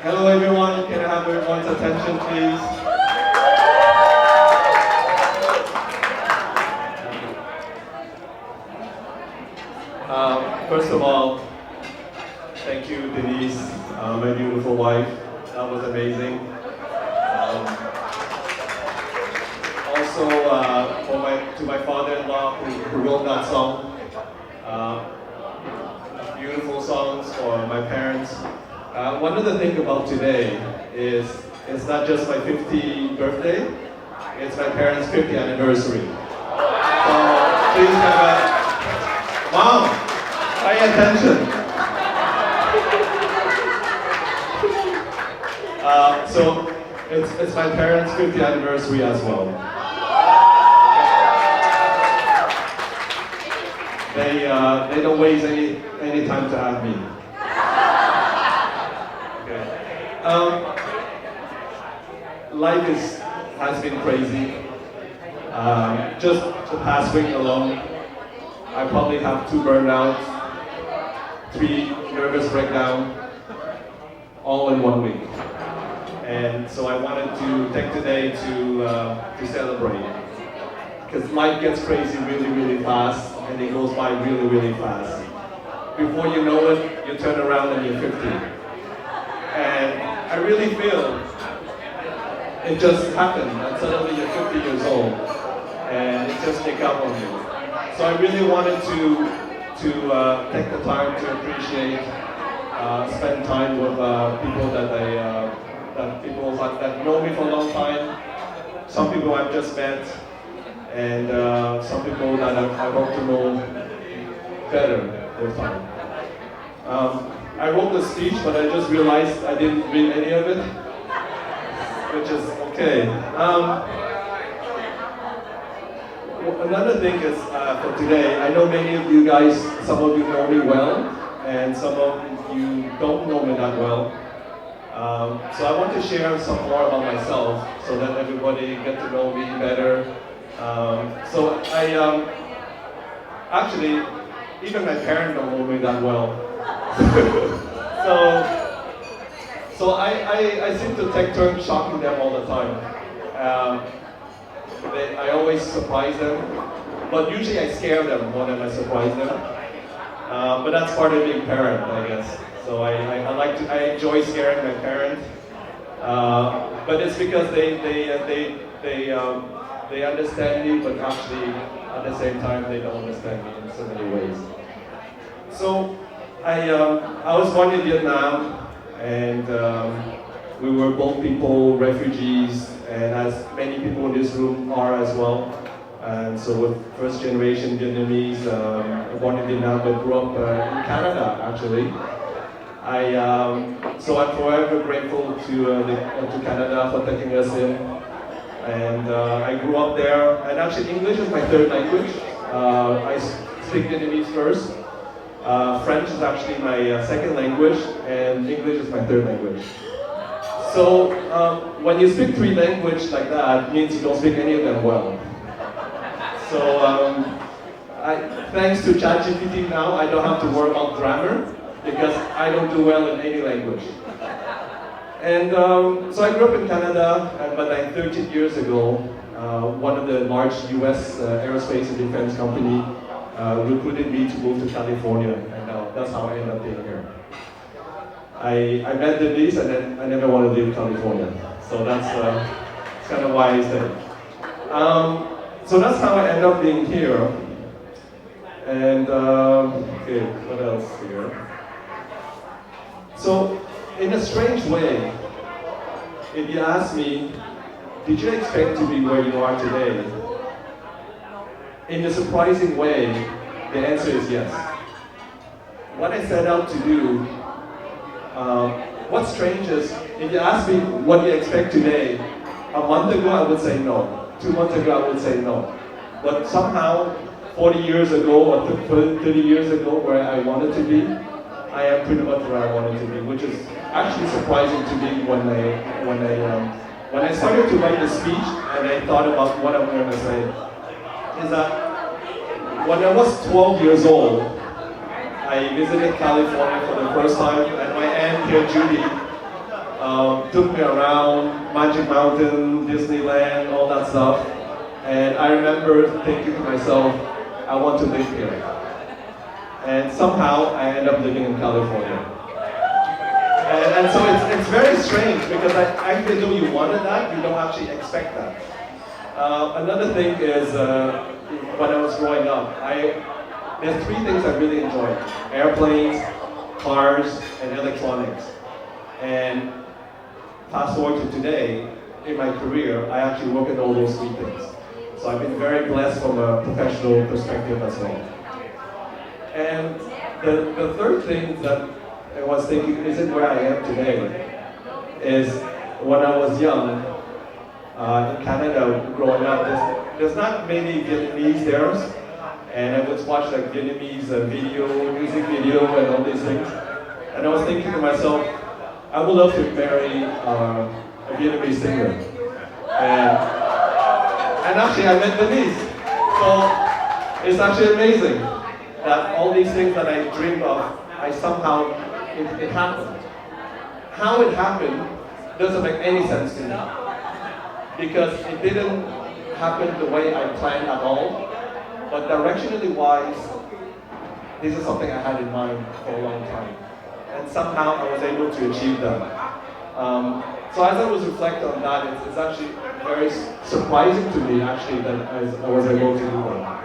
Hello everyone, can I have everyone's attention please? First of all, thank you Denise, my beautiful wife. That was amazing. Also, to my father-in-law who wrote that song. Beautiful songs for my parents. One other thing about today is it's not just my 50th birthday, it's my parents' 50th anniversary. So please have a, Mom, pay attention. So it's my parents' 50th anniversary as well. They don't waste any time to have me. Okay. Life has been crazy. Just the past week alone, I probably have 2 burnouts, 3 nervous breakdowns, all in 1 week. And so I wanted to take today to celebrate. Because life gets crazy really, really fast, and it goes by really, really fast. Before you know it, you turn around and you're 50. And I really feel it just happened, and suddenly you're 50 years old, and it just sneaked up on you. So I really wanted to take the time to appreciate, spend time with people that know me for a long time, some people I've just met, and some people that I hope to know better with time. I wrote the speech, but I just realized I didn't read any of it, which is okay. Another thing is for today, I know many of you guys, some of you know me well, and some of you don't know me that well. So I want to share some more about myself so that everybody get to know me better. So I actually, even my parents don't know me that well. so I seem to take turns shocking them all the time. I always surprise them, but usually I scare them more than I surprise them. But that's part of being a parent, I guess. So I enjoy scaring my parents, but it's because they understand me, but actually at the same time they don't understand me in so many ways. So I was born in Vietnam, and we were both people, refugees, and as many people in this room are as well. And so with first generation Vietnamese, born in Vietnam but grew up in Canada actually. So I'm forever grateful to Canada for taking us in. And I grew up there, and actually English is my 3rd language. I speak Vietnamese first. French is actually my 2nd language, and English is my 3rd language. So when you speak 3 languages like that, it means you don't speak any of them well. So thanks to ChatGPT now, I don't have to worry about grammar, because I don't do well in any language. And so I grew up in Canada, but like 13 years ago, one of the large US aerospace and defense company recruited me to move to California, and that's how I ended up being here. I met Denise, and then I never wanted to leave California. So that's kind of why I stayed. So that's how I ended up being here. And okay, what else here? So, in a strange way, if you ask me, did you expect to be where you are today? In a surprising way, the answer is yes. What I set out to do, what's strange is, if you ask me what you expect today, a month ago I would say no. 2 months ago I would say no. But somehow, 40 years ago or 30 years ago where I wanted to be, I am pretty much where I wanted to be, which is actually surprising to me when I started to write the speech and I thought about what I'm going to say. Is that when I was 12 years old, I visited California for the first time, and my aunt here, Judy, took me around Magic Mountain, Disneyland, all that stuff. And I remember thinking to myself, I want to live here. And somehow I ended up living in California. And so it's very strange because even though you wanted that, you don't actually expect that. Another thing is when I was growing up, there's three things I really enjoyed: airplanes, cars, and electronics. And fast forward to today, in my career, I actually work at all those three things. So I've been very blessed from a professional perspective as well. And the third thing that I was thinking, isn't where I am today, is when I was young, in Canada, growing up, there's not many Vietnamese there, and I would watch like Vietnamese music video and all these things. And I was thinking to myself, I would love to marry a Vietnamese singer. And actually I met Denise. So it's actually amazing that all these things that I dreamed of, it happened. How it happened doesn't make any sense to me. Because it didn't happen the way I planned at all. But directionally wise, this is something I had in mind for a long time. And somehow I was able to achieve that. So as I was reflecting on that, it's actually very surprising to me actually that I was able to do that.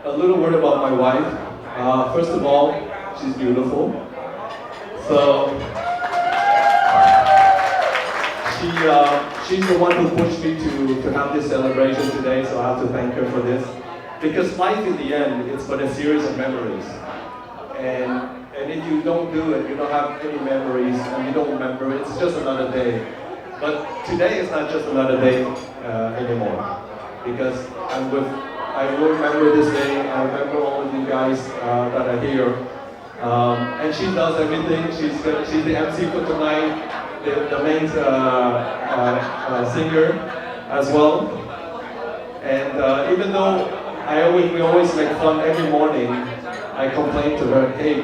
A little word about my wife. First of all, she's beautiful. So she's the one who pushed me to have this celebration today, so I have to thank her for this. Because life in the end, it's but a series of memories. And if you don't do it, you don't have any memories, and you don't remember, it's just another day. But today is not just another day anymore. Because I will remember this day, I remember all of you guys that are here. And she does everything, she's the MC for tonight, the main singer as well. And even though we always make fun every morning, I complain to her, hey,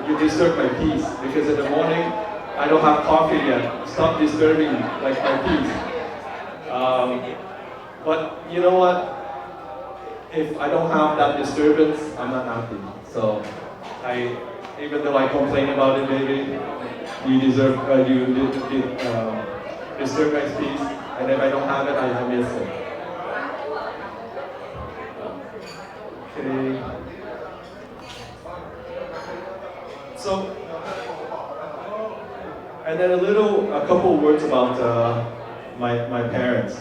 you disturb my peace, because in the morning I don't have coffee yet. Stop disturbing like my peace. But you know what? If I don't have that disturbance, I'm not happy. So even though I complain about it, baby, you deserve, disturb my peace, and if I don't have it, I miss it. Okay. So, and then a couple words about my parents.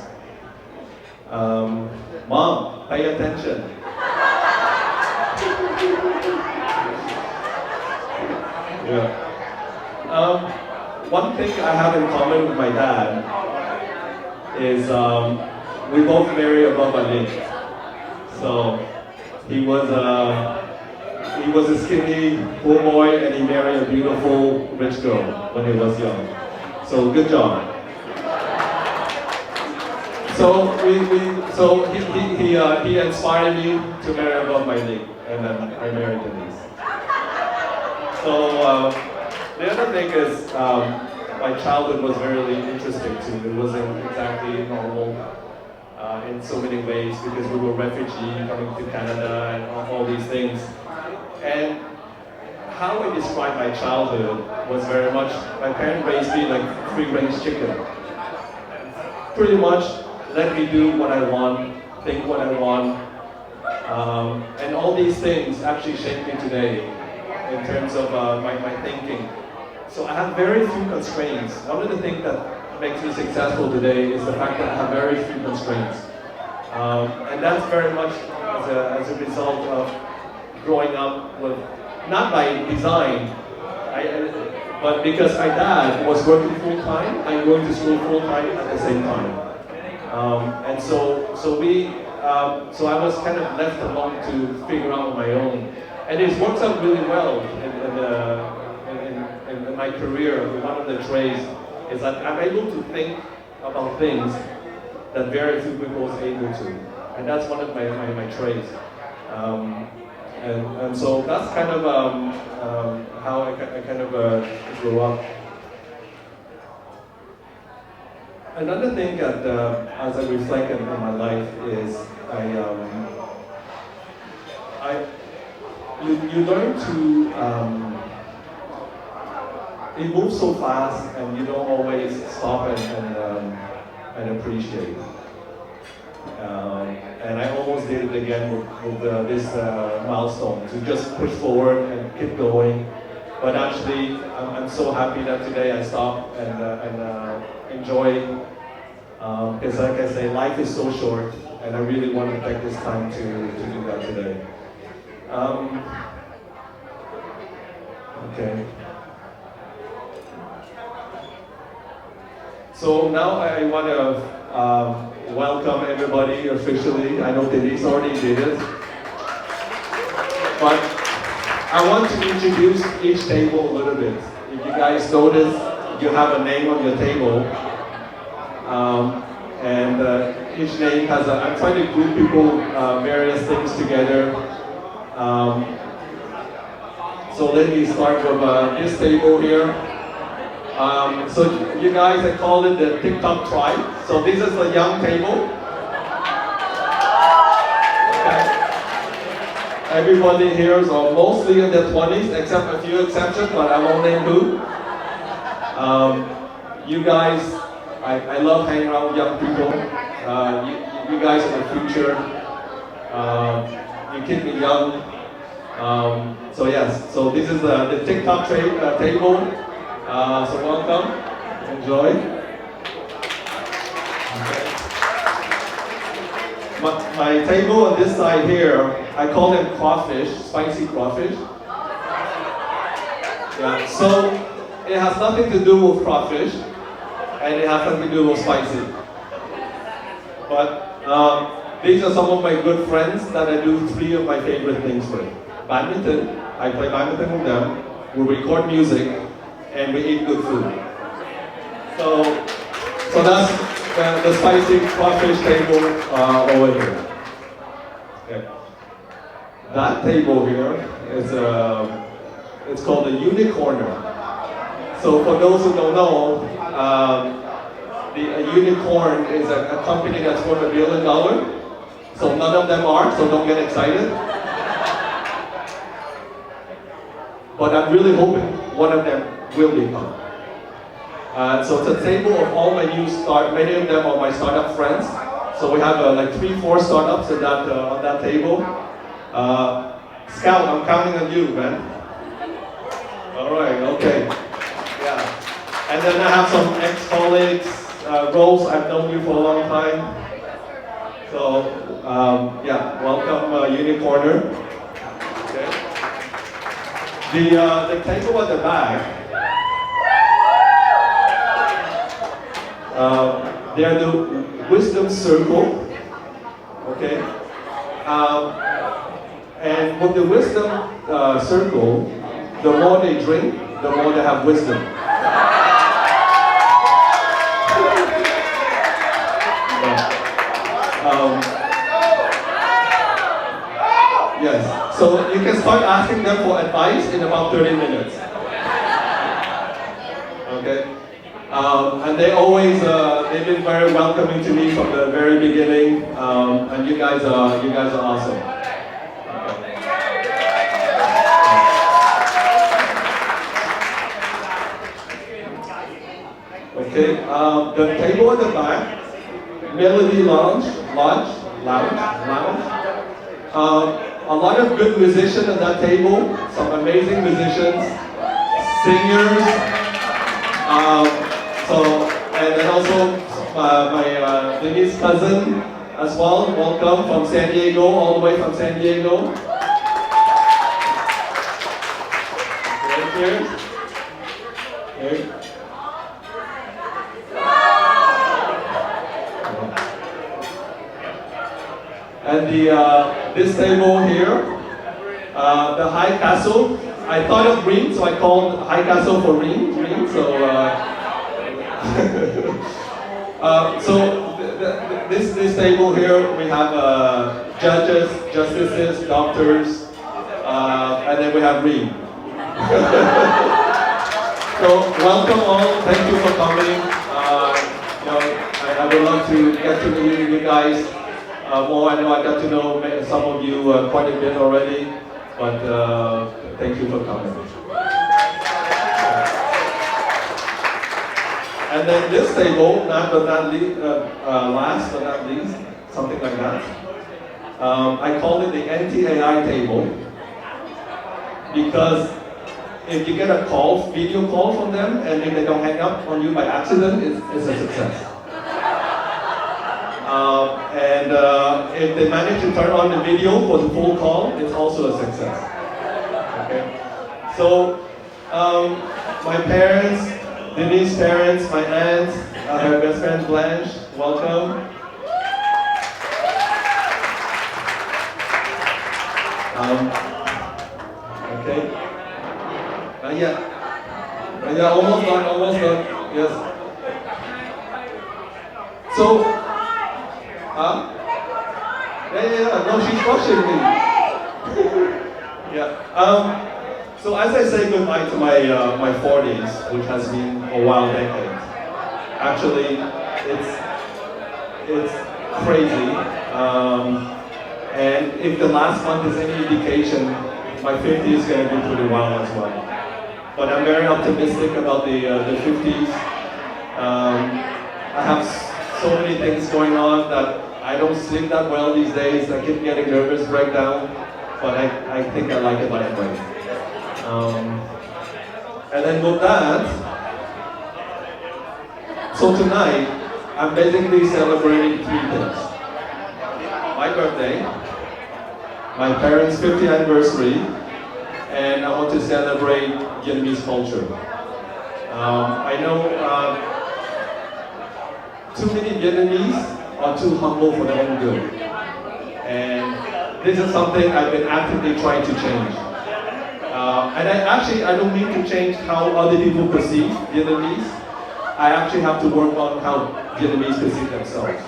Mom, pay attention. Yeah. One thing I have in common with my dad is we both marry above our age. So he was a skinny poor boy, and he married a beautiful rich girl when he was young. So good job. So he inspired me to marry above my league, and then I married Denise. So the other thing is my childhood was really interesting too. It wasn't exactly normal in so many ways because we were refugees coming to Canada and all these things. And how I describe my childhood was very much, my parents raised me like free-range chicken. Pretty much let me do what I want, think what I want, and all these things actually shape me today in terms of my thinking. So I have very few constraints. One of the things that makes me successful today is the fact that I have very few constraints. And that's very much as a result of growing up with, not by design, but because my dad was working full-time and going to school full-time at the same time. And so I was kind of left alone to figure out on my own. And it works out really well in my career. One of the traits is that I'm able to think about things that very few people are able to. And that's one of my traits. And so that's kind of how I kind of grew up. Another thing that, as I reflect on my life, is you learn to. It moves so fast, and you don't always stop and appreciate. And I almost did it again with this milestone, to just push forward and keep going. But actually, I'm so happy that today I stopped and enjoy. Because like I say, life is so short, and I really want to take this time to do that today. Okay. So now I want to welcome everybody officially. I know Denise already did it. But I want to introduce each table a little bit. If you guys notice, you have a name on your table. Each name has I'm trying to group people, various things together. So let me start with this table here. So you guys, I call it the TikTok tribe. So this is the young table. Okay. Everybody here is mostly in their 20s, except a few exceptions, but I won't name who. You guys, I love hanging around with young people. You guys are the future. You keep me young. So yes, so this is the TikTok table. So welcome, enjoy. Okay. My table on this side here, I call them crawfish, spicy crawfish. Yeah, so it has nothing to do with crawfish, and it has nothing to do with spicy. But these are some of my good friends that I do three of my favorite things with. Badminton, I play badminton with them, we record music, and we eat good food. So that's the spicy crawfish table over here. Okay. That table here is it's called a unicorner. So for those who don't know, a unicorn is a company that's worth $1 billion. So none of them are, so don't get excited. But I'm really hoping one of them will become. So it's a table of all my many of them are my startup friends. So we have like 3-4 startups on that table. Scout, I'm counting on you, man. All right, okay. Yeah. And then I have some ex-colleagues, Rose, I've known you for a long time. So, yeah, welcome Unicorner. Okay. The table at the back, they're the wisdom circle, okay? And with the wisdom circle, the more they drink, the more they have wisdom. Yes, so you can start asking them for advice in about 30 minutes. Okay? And they always, they've been very welcoming to me from the very beginning, and you guys are awesome. Okay, the table at the back, Melody Lounge. A lot of good musicians at that table, some amazing musicians, singers. And then also my Denise cousin as well. Welcome from San Diego, all the way from San Diego. Right here. Okay. And this table here, the High Castle. I thought of Green, so I called High Castle for Green. So this table here, we have judges, justices, doctors, And then we have Reem. So welcome all. Thank you for coming. I would love to get to know you guys more. I know I got to know some of you quite a bit already, but thank you for coming. And then this table, last but not least, something like that. I call it the anti-AI table because if you get a video call from them, and if they don't hang up on you by accident, it's a success. If they manage to turn on the video for the full call, it's also a success. Okay. So my parents, Denise's parents, my aunt, her best friend Blanche, welcome. Okay. Yeah, almost done, yes. So, no, she's watching me. Yeah. So as I say goodbye to my 40s, which has been a wild decade, actually, it's crazy. And if the last month is any indication, my 50s is going to be pretty wild as well. But I'm very optimistic about the 50s. I have so many things going on that I don't sleep that well these days. I keep getting nervous breakdown, but I think I like it that way. And then with that, so tonight, I'm basically celebrating 3 things. My birthday, my parents' 50th anniversary, and I want to celebrate Vietnamese culture. I know too many Vietnamese are too humble for their own good. And this is something I've been actively trying to change. And I don't mean to change how other people perceive Vietnamese. I actually have to work on how Vietnamese perceive themselves.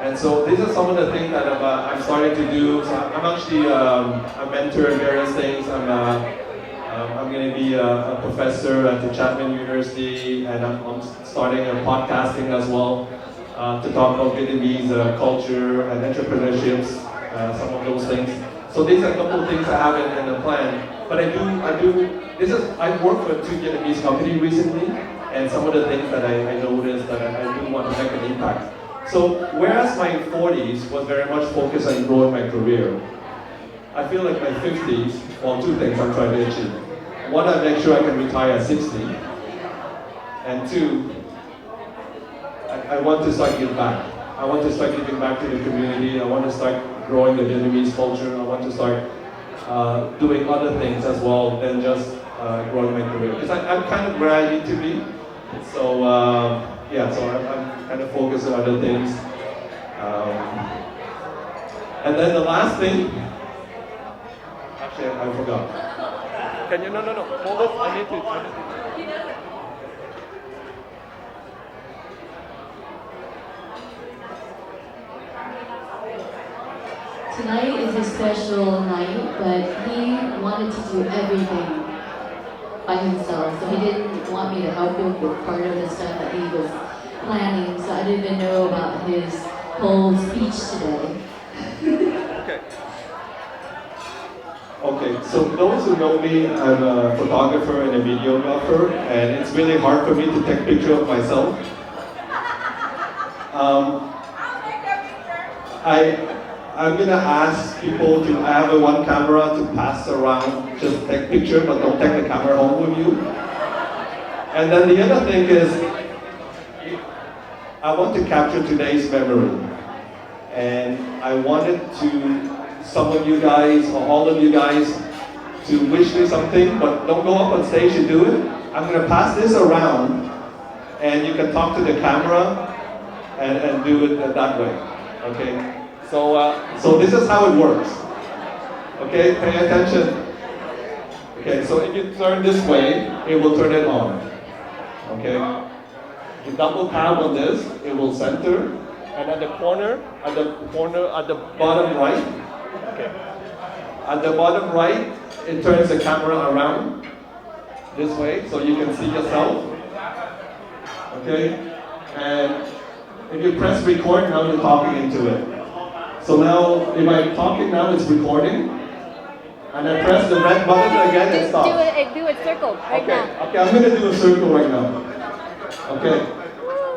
And so these are some of the things that I'm starting to do. So I'm actually a mentor in various things. I'm going to be a professor at the Chapman University, and I'm starting a podcasting as well to talk about Vietnamese culture and entrepreneurships, some of those things. So these are a couple of things I have in the plan. But I've worked for 2 Vietnamese companies recently, and some of the things that I noticed that I do want to make an impact. So whereas my 40s was very much focused on growing my career, I feel like my 50s, well, 2 things I'm trying to achieve. 1, I make sure I can retire at 60, and 2, I want to start giving back. I want to start giving back to the community. I want to start growing the Vietnamese culture. I want to start doing other things as well than just growing my career. Because I'm kind of where I need to be. So so I'm kind of focused on other things. And then the last thing, actually I forgot. Can you, no, hold it, I need to. Tonight is a special night, but he wanted to do everything by himself. So he didn't want me to help him with part of the stuff that he was planning. So I didn't even know about his whole speech today. Okay, so those who know me, I'm a photographer and a videographer, and it's really hard for me to take a picture of myself. I'm gonna ask people to have one camera to pass around, just take picture, but don't take the camera home with you. And then the other thing is, I want to capture today's memory. And I wanted some of you guys, or all of you guys, to wish me something, but don't go up on stage and do it. I'm gonna pass this around, and you can talk to the camera and do it that way, okay? So this is how it works. Okay, pay attention. Okay, so if you turn this way, it will turn it on. Okay? You double tap on this, it will center, and at the bottom right, okay. At the bottom right, it turns the camera around this way so you can see yourself. Okay? And if you press record, now you're talking into it. So now, if I'm talking now, it's recording. And I press the red button again, it stops. Do it circle right Okay, now. okay, I'm gonna do a circle right now. Okay.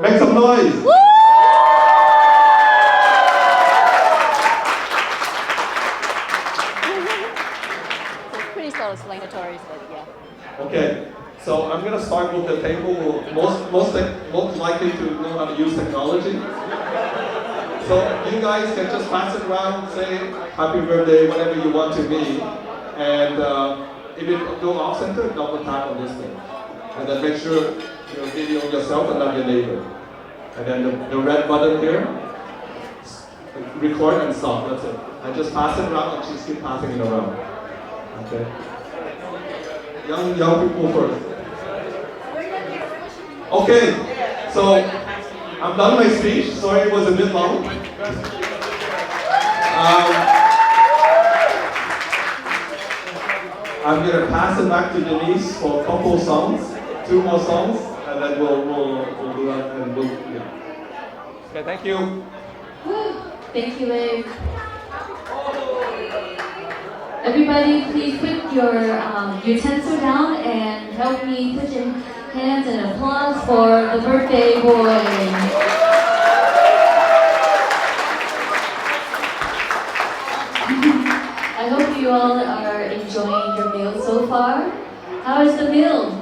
Make some noise! Woo! It's pretty self-explanatory, but yeah. Okay, so I'm gonna start with the table who most likely to know how to use technology. So you guys can just pass it around, say happy birthday, whatever you want to me, and if it go off center, double tap on this thing, and then make sure you're videoing yourself and not your neighbor. And then the red button here, record and stop. That's it. I just pass it around and just keep passing it around. Okay. Young people first. Okay, so I'm done my speech. Sorry it was a bit long. I'm gonna pass it back to Denise for a couple of songs, 2 more songs, and then we'll do that and yeah. Okay, thank you. Thank you, Wave. Everybody, please put your utensil down and help me put your hands in applause for the birthday boy. I hope you all are enjoying your meal so far. How is the meal?